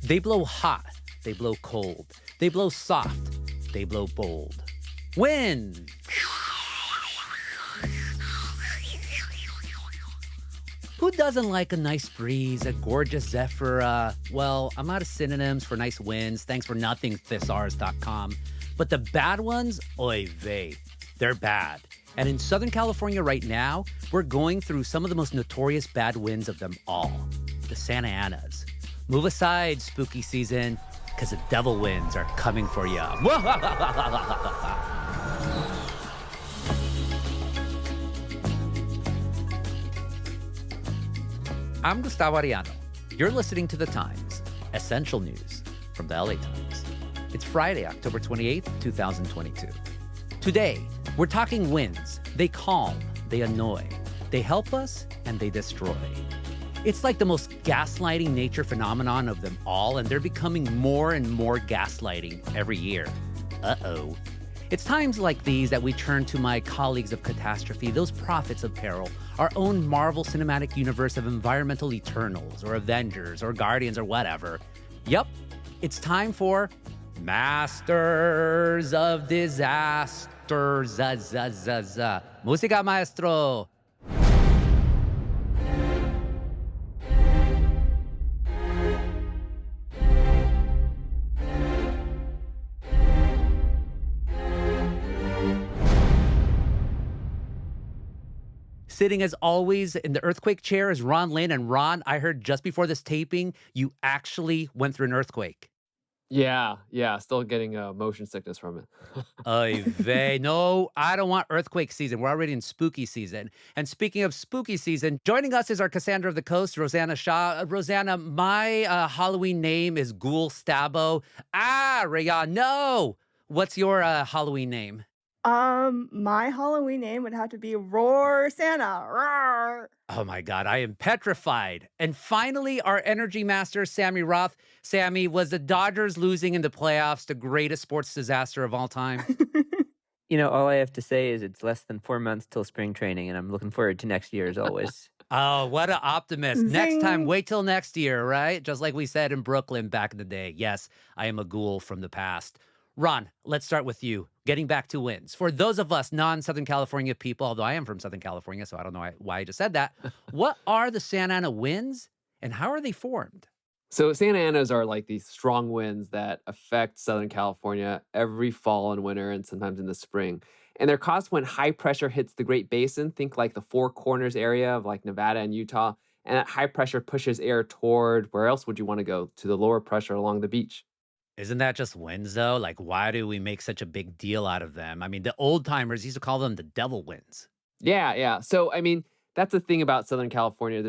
They blow hot. They blow cold. They blow soft. They blow bold. Wind. Who doesn't like a nice breeze, a gorgeous zephyr? Well, I'm out of synonyms for nice winds. Thanks for nothing, thesaurus.com. But the bad ones, oy vey, they're bad. And in Southern California right now, we're going through some of the most notorious bad winds of them all, the Santa Anas. Move aside, spooky season, because the devil winds are coming for you. I'm Gustavo Arellano. You're listening to The Times, essential news from the LA Times. It's Friday, October 28th, 2022. Today, we're talking winds. They calm, they annoy, they help us, and they destroy. It's like the most gaslighting nature phenomenon of them all, and they're becoming more and more gaslighting every year. Uh-oh. It's times like these that we turn to my colleagues of catastrophe, those prophets of peril, our own Marvel Cinematic Universe of environmental Eternals, or Avengers, or Guardians, or whatever. Yup, it's time for Masters of Disaster. Música, maestro. Sitting as always in the earthquake chair is Ron Lin. And Ron, I heard just before this taping, you actually went through an earthquake. Yeah, still getting, motion sickness from it. Oy vey. No, I don't want earthquake season. We're already in spooky season. And speaking of spooky season, joining us is our Cassandra of the Coast, Rosanna Xia. Rosanna, my Halloween name is Gustavo. Arellano. What's your Halloween name? My Halloween name would have to be Roar Santa. Roar. Oh my God, I am petrified. And finally, our energy master, Sammy Roth. Sammy, was the Dodgers losing in the playoffs the greatest sports disaster of all time? All I have to say is it's less than 4 months till spring training, and I'm looking forward to next year as always. Oh, what an optimist. Next time, Zing. wait till next year, right? Just like we said in Brooklyn back in the day. Yes, I am a ghoul from the past. Ron, let's start with you. Getting back to wins. For those of us non-Southern California people, although I am from Southern California, so I don't know why I just said that. What are the Santa Ana winds and how are they formed? So Santa Anas are like these strong winds that affect Southern California every fall and winter and sometimes in the spring. And they're caused when high pressure hits the Great Basin. Think like the Four Corners area of like Nevada and Utah. And that high pressure pushes air toward, where else would you want to go? To the lower pressure along the beach. Isn't that just winds, though? Like, why do we make such a big deal out of them? I mean, the old timers used to call them the devil winds. Yeah. So, I mean, that's the thing about Southern California.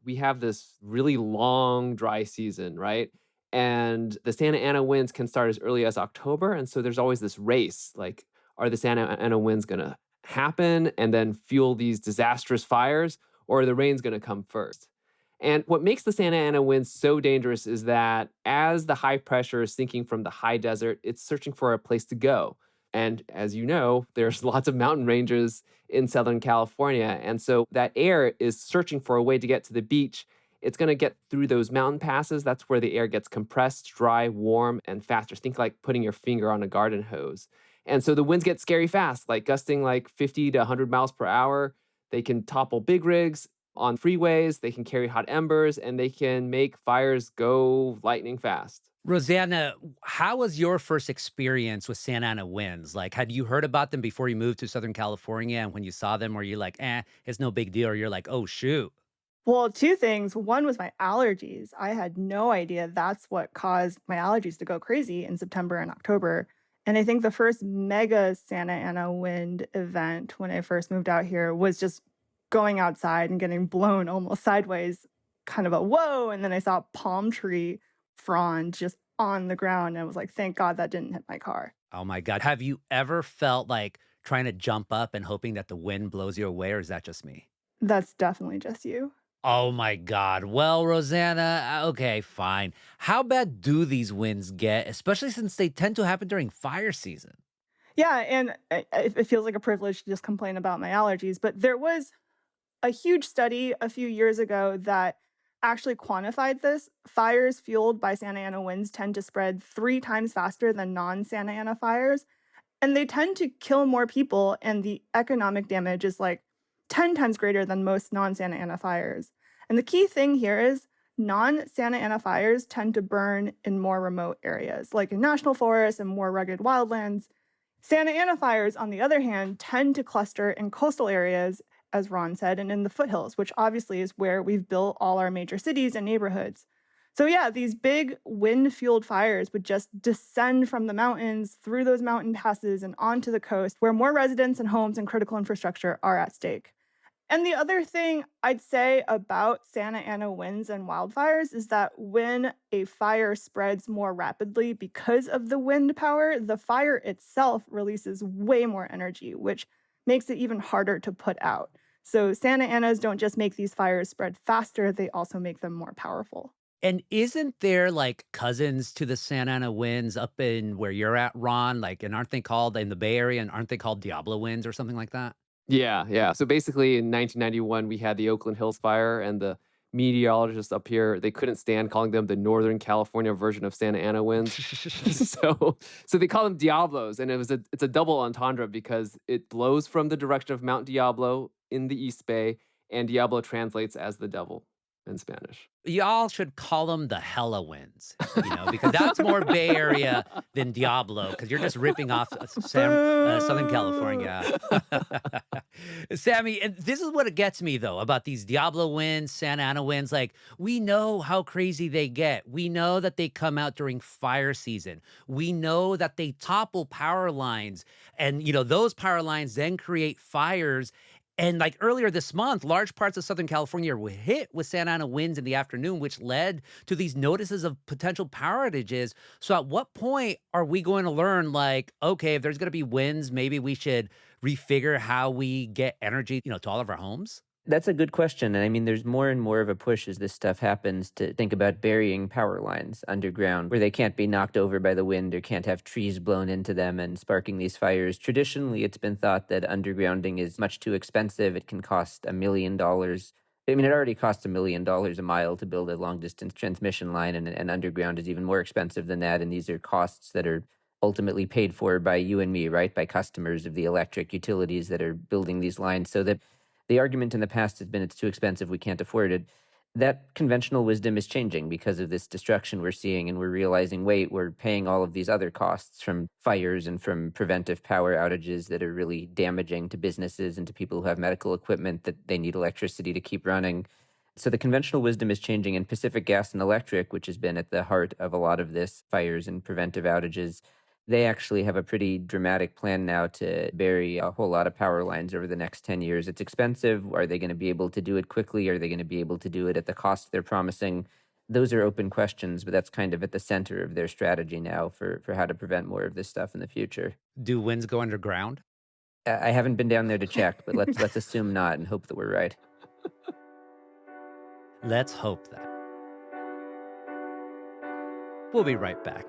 We have this really long dry season, right? And the Santa Ana winds can start as early as October. And so there's always this race like, are the Santa Ana winds going to happen and then fuel these disastrous fires, or are the rain's going to come first? And what makes the Santa Ana winds so dangerous is that as the high pressure is sinking from the high desert, it's searching for a place to go. And as you know, there's lots of mountain ranges in Southern California. And so that air is searching for a way to get to the beach. It's going to get through those mountain passes. That's where the air gets compressed, dry, warm, and faster. Think like putting your finger on a garden hose. And so the winds get scary fast, like gusting like 50 to 100 miles per hour. They can topple big rigs on freeways, they can carry hot embers, and they can make fires go lightning fast. Rosanna, how was your first experience with Santa Ana winds? Like, had you heard about them before you moved to Southern California? And when you saw them, were you like, it's no big deal? Or you're like, oh, shoot. Well, two things. One was my allergies. I had no idea that's what caused my allergies to go crazy in September and October. And I think the first mega Santa Ana wind event when I first moved out here was just going outside and getting blown almost sideways, kind of a whoa. And then I saw a palm tree frond just on the ground. And I was like, thank God that didn't hit my car. Oh, my God. Have you ever felt like trying to jump up and hoping that the wind blows you away? Or is that just me? That's definitely just you. Oh, my God. Well, Rosanna, okay, fine. How bad do these winds get, especially since they tend to happen during fire season? Yeah. And it feels like a privilege to just complain about my allergies. But there was a huge study a few years ago that actually quantified this. Fires fueled by Santa Ana winds tend to spread 3 times faster than non-Santa Ana fires, and they tend to kill more people, and the economic damage is like 10 times greater than most non-Santa Ana fires. And the key thing here is non-Santa Ana fires tend to burn in more remote areas, like in national forests and more rugged wildlands. Santa Ana fires, on the other hand, tend to cluster in coastal areas, as Ron said, and in the foothills, which obviously is where we've built all our major cities and neighborhoods. So, yeah, these big wind fueled fires would just descend from the mountains through those mountain passes and onto the coast, where more residents and homes and critical infrastructure are at stake. And the other thing I'd say about Santa Ana winds and wildfires is that when a fire spreads more rapidly because of the wind power, the fire itself releases way more energy, which makes it even harder to put out. So Santa Anas don't just make these fires spread faster, they also make them more powerful. And isn't there like cousins to the Santa Ana winds up in where you're at, Ron? Like, and aren't they called in the Bay Area? And aren't they called Diablo winds or something like that? Yeah, yeah. So basically in 1991, we had the Oakland Hills fire, and the meteorologists up here, they couldn't stand calling them the Northern California version of Santa Ana winds. So they call them Diablos, and it's a double entendre because it blows from the direction of Mount Diablo in the East Bay, and Diablo translates as the devil in Spanish. Y'all should call them the Hella winds, because that's more Bay Area than Diablo, because you're just ripping off Southern California. Sammy, and this is what it gets me, though, about these Diablo winds, Santa Ana winds. Like, we know how crazy they get. We know that they come out during fire season. We know that they topple power lines. And, those power lines then create fires. And like earlier this month, large parts of Southern California were hit with Santa Ana winds in the afternoon, which led to these notices of potential power outages. So at what point are we going to learn, like, okay, if there's going to be winds, maybe we should refigure how we get energy, to all of our homes? That's a good question. And I mean, there's more and more of a push as this stuff happens to think about burying power lines underground where they can't be knocked over by the wind or can't have trees blown into them and sparking these fires. Traditionally, it's been thought that undergrounding is much too expensive. It can cost $1 million. I mean, it already costs $1 million a mile to build a long distance transmission line, and underground is even more expensive than that. And these are costs that are ultimately paid for by you and me, right? By customers of the electric utilities that are building these lines. So that the argument in the past has been it's too expensive, we can't afford it. That conventional wisdom is changing because of this destruction we're seeing, and we're realizing, wait, we're paying all of these other costs from fires and from preventive power outages that are really damaging to businesses and to people who have medical equipment that they need electricity to keep running. So the conventional wisdom is changing, and Pacific Gas and Electric, which has been at the heart of a lot of this fires and preventive outages, they actually have a pretty dramatic plan now to bury a whole lot of power lines over the next 10 years. It's expensive. Are they going to be able to do it quickly? Are they going to be able to do it at the cost they're promising? Those are open questions, but that's kind of at the center of their strategy now for how to prevent more of this stuff in the future. Do winds go underground? I haven't been down there to check, but let's assume not and hope that we're right. Let's hope that. We'll be right back.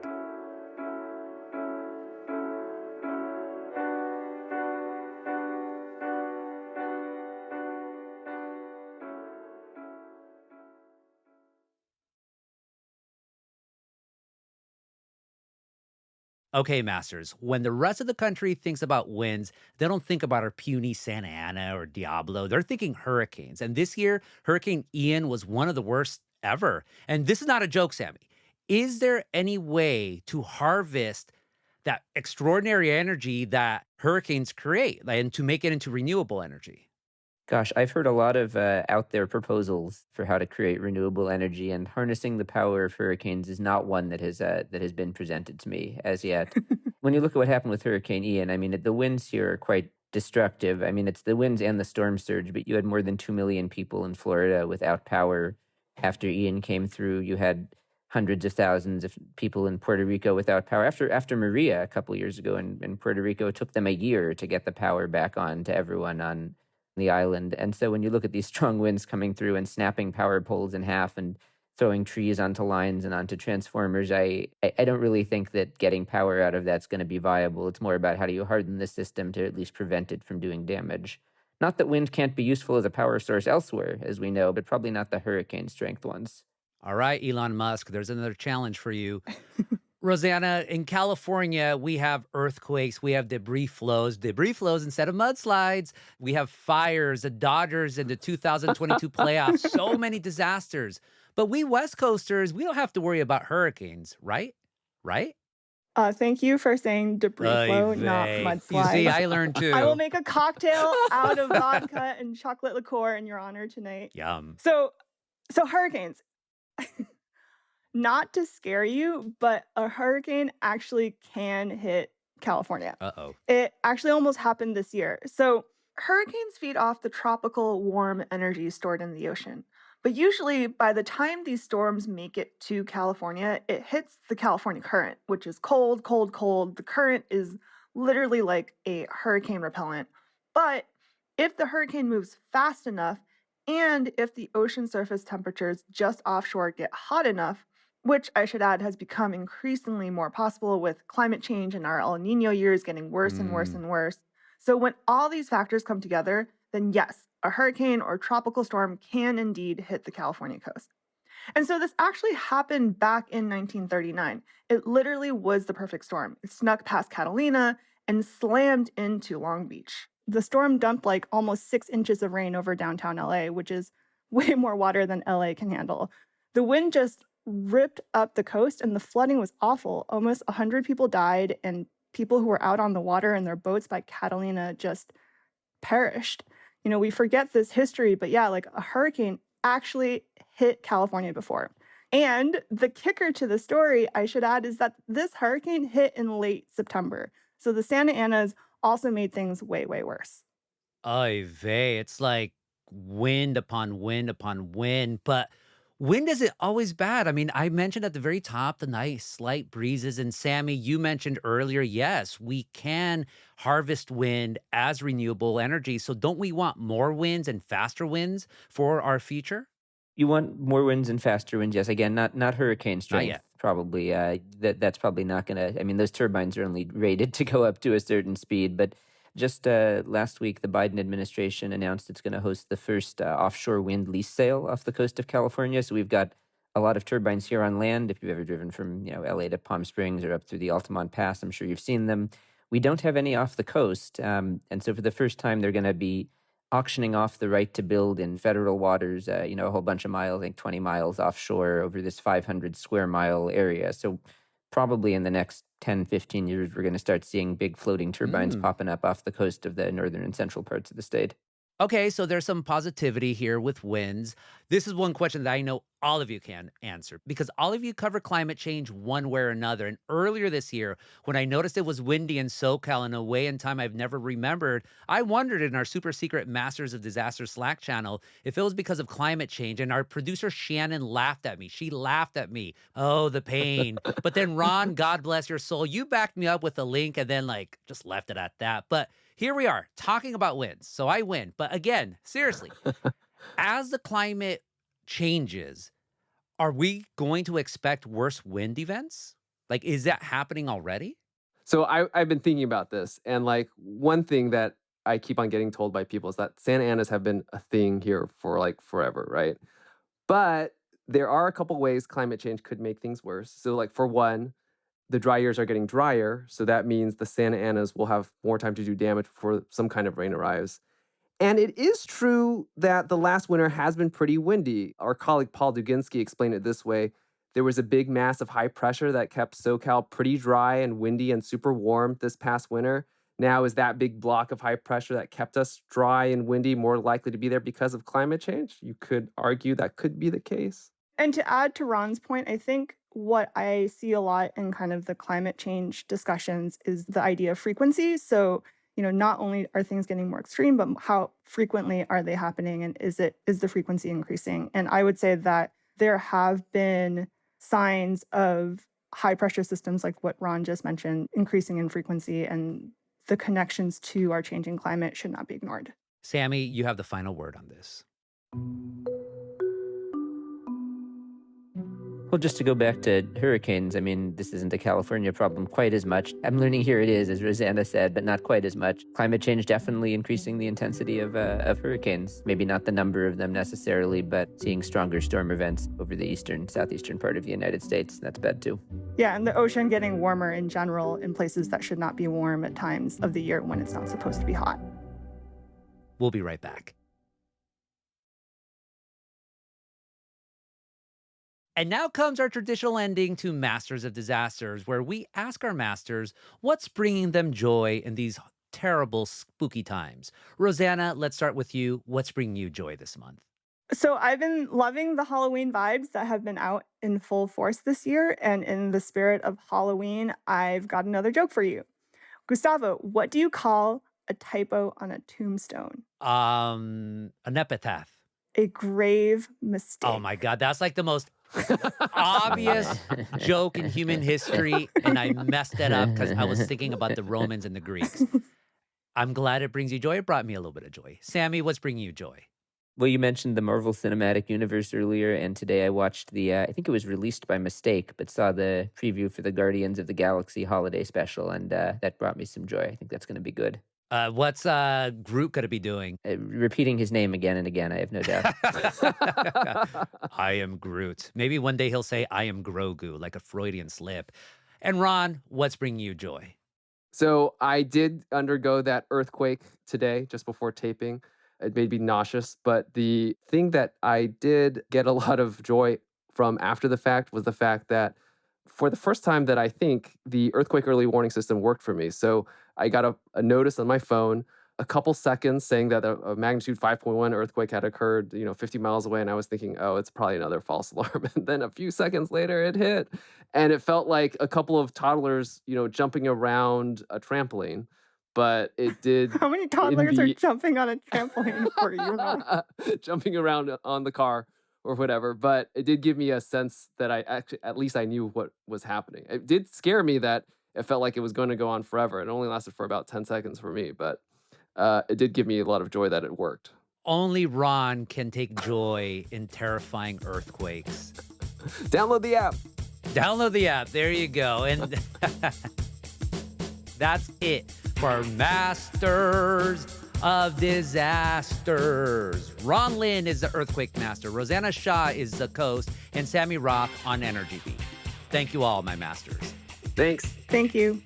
Okay, Masters, when the rest of the country thinks about winds, they don't think about our puny Santa Ana or Diablo. They're thinking hurricanes. And this year, Hurricane Ian was one of the worst ever. And this is not a joke, Sammy. Is there any way to harvest that extraordinary energy that hurricanes create and to make it into renewable energy? Gosh, I've heard a lot of out there proposals for how to create renewable energy, and harnessing the power of hurricanes is not one that has been presented to me as yet. When you look at what happened with Hurricane Ian, I mean, the winds here are quite destructive. I mean, it's the winds and the storm surge, but you had more than 2 million people in Florida without power after Ian came through. You had hundreds of thousands of people in Puerto Rico without power. After Maria a couple years ago in Puerto Rico, it took them a year to get the power back on to everyone on the island. And so when you look at these strong winds coming through and snapping power poles in half and throwing trees onto lines and onto transformers, I don't really think that getting power out of that's going to be viable. It's more about how do you harden the system to at least prevent it from doing damage. Not that wind can't be useful as a power source elsewhere, as we know, but probably not the hurricane strength ones. All right, Elon Musk, there's another challenge for you. Rosanna, in California, we have earthquakes, we have debris flows instead of mudslides. We have fires, the Dodgers in the 2022 playoffs, so many disasters. But we West Coasters, we don't have to worry about hurricanes, right? Right? Thank you for saying debris Oy flow, not vey. You see, mudslides. I learned I will too. make a cocktail out of vodka and chocolate liqueur in your honor tonight. Yum. So hurricanes. Not to scare you, but a hurricane actually can hit California. Uh-oh. It actually almost happened this year. So, hurricanes feed off the tropical warm energy stored in the ocean. But usually, by the time these storms make it to California, it hits the California current, which is cold, cold, cold. The current is literally like a hurricane repellent. But if the hurricane moves fast enough, and if the ocean surface temperatures just offshore get hot enough, which I should add has become increasingly more possible with climate change and our El Nino years getting worse and worse Mm. and worse. So, when all these factors come together, then yes, a hurricane or tropical storm can indeed hit the California coast. And so, this actually happened back in 1939. It literally was the perfect storm. It snuck past Catalina and slammed into Long Beach. The storm dumped like almost 6 inches of rain over downtown LA, which is way more water than LA can handle. The wind just ripped up the coast and the flooding was awful. Almost 100 people died, and people who were out on the water in their boats by Catalina just perished. We forget this history, but yeah, like a hurricane actually hit California before. And the kicker to the story, I should add, is that this hurricane hit in late September. So the Santa Anas also made things way, way worse. Oy vey. It's like wind upon wind upon wind. But wind isn't always bad. I mean, I mentioned at the very top the nice slight breezes. And Sammy, you mentioned earlier, yes, we can harvest wind as renewable energy. So don't we want more winds and faster winds for our future? You want more winds and faster winds, yes. Again, not hurricane Not strength, yet. probably. That's probably not going to. I mean, those turbines are only rated to go up to a certain speed. But just last week, the Biden administration announced it's going to host the first offshore wind lease sale off the coast of California. So we've got a lot of turbines here on land. If you've ever driven from LA to Palm Springs or up through the Altamont Pass, I'm sure you've seen them. We don't have any off the coast, and so for the first time, they're going to be auctioning off the right to build in federal waters, a whole bunch of miles, I think 20 miles offshore over this 500 square mile area. So probably in the next 10, 15 years, we're going to start seeing big floating turbines Mm. popping up off the coast of the northern and central parts of the state. Okay, so there's some positivity here with winds. This is one question that I know all of you can answer because all of you cover climate change one way or another. And earlier this year, when I noticed it was windy in SoCal in a way and time I've never remembered, I wondered in our super secret Masters of Disaster Slack channel if it was because of climate change. And our producer Shannon laughed at me. She laughed at me. Oh, the pain. But then Ron, God bless your soul, you backed me up with a link and then just left it at that. But here we are talking about winds. So I win. But again, seriously, as the climate changes, are we going to expect worse wind events? Like, is that happening already? So I've been thinking about this, and like one thing that I keep on getting told by people is that Santa Anas have been a thing here for like forever, right? But there are a couple ways climate change could make things worse. So like for one, the dry years are getting drier, so that means the Santa Anas will have more time to do damage before some kind of rain arrives. And it is true that the last winter has been pretty windy. Our colleague Paul Duginski explained it this way. There was a big mass of high pressure that kept SoCal pretty dry and windy and super warm this past winter. Now, is that big block of high pressure that kept us dry and windy more likely to be there because of climate change? You could argue that could be the case. And to add to Ron's point, I think what I see a lot in kind of the climate change discussions is the idea of frequency. So, not only are things getting more extreme, but how frequently are they happening and is the frequency increasing? And I would say that there have been signs of high pressure systems like what Ron just mentioned increasing in frequency, and the connections to our changing climate should not be ignored. Sammy, you have the final word on this. Well, just to go back to hurricanes, I mean, this isn't a California problem quite as much. I'm learning here it is, as Rosanna said, but not quite as much. Climate change definitely increasing the intensity of hurricanes. Maybe not the number of them necessarily, but seeing stronger storm events over the southeastern part of the United States. That's bad too. Yeah, and the ocean getting warmer in general in places that should not be warm at times of the year when it's not supposed to be hot. We'll be right back. And now comes our traditional ending to Masters of Disasters, where we ask our masters what's bringing them joy in these terrible, spooky times. Rosanna, let's start with you. What's bringing you joy this month? So I've been loving the Halloween vibes that have been out in full force this year. And in the spirit of Halloween, I've got another joke for you. Gustavo, what do you call a typo on a tombstone? An epitaph. A grave mistake. Oh my God, that's like the most obvious joke in human history, and I messed it up because I was thinking about the Romans and the Greeks. I'm glad it brings you joy. It brought me a little bit of joy. Sammy, what's bringing you joy? Well, you mentioned the Marvel Cinematic Universe earlier, and today I watched I think it was released by mistake, but saw the preview for the Guardians of the Galaxy holiday special, and that brought me some joy. I think that's going to be good. What's Groot going to be doing? Repeating his name again and again, I have no doubt. I am Groot. Maybe one day he'll say, I am Grogu, like a Freudian slip. And Ron, what's bringing you joy? So I did undergo that earthquake today, just before taping. It made me nauseous. But the thing that I did get a lot of joy from after the fact was the fact that for the first time that I think the earthquake early warning system worked for me. So I got a notice on my phone, a couple seconds saying that a magnitude 5.1 earthquake had occurred, 50 miles away. And I was thinking, oh, it's probably another false alarm. And then a few seconds later, it hit. And it felt like a couple of toddlers, jumping around a trampoline. But it did. How many toddlers are jumping on a trampoline for you? Jumping around on the car or whatever. But it did give me a sense that at least I knew what was happening. It did scare me that it felt like it was going to go on forever. It only lasted for about 10 seconds for me, but it did give me a lot of joy that it worked. Only Ron can take joy in terrifying earthquakes. Download the app. Download the app. There you go. And that's it for our Masters of Disasters. Ron Lin is the earthquake master. Rosanna Xia is the coast. And Sammy Roth on Energy Beat. Thank you all, my masters. Thanks. Thank you.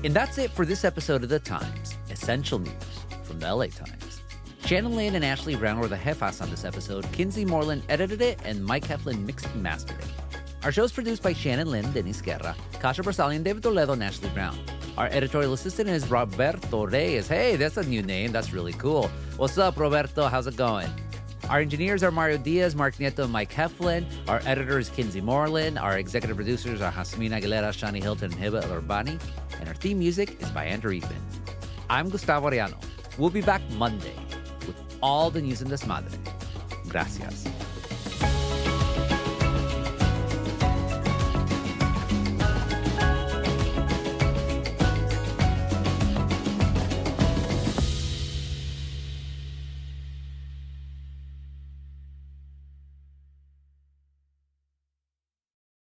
And that's it for this episode of The Times, Essential News from the LA Times. Shannon Lin and Ashley Brown were the jefas on this episode. Kinsey Moreland edited it, and Mike Heflin mixed and mastered it. Our show is produced by Shannon Lin, Denise Guerra, Kasha Barsalian, David Toledo, and Ashley Brown. Our editorial assistant is Roberto Reyes. Hey, that's a new name. That's really cool. What's up, Roberto? How's it going? Our engineers are Mario Diaz, Mark Nieto, and Mike Heflin. Our editor is Kinsey Moreland. Our executive producers are Jasmine Aguilera, Shani Hilton, and Hiba El Urbani. And our theme music is by Andrew Eatman. I'm Gustavo Arellano. We'll be back Monday with all the news in Desmadre. Gracias.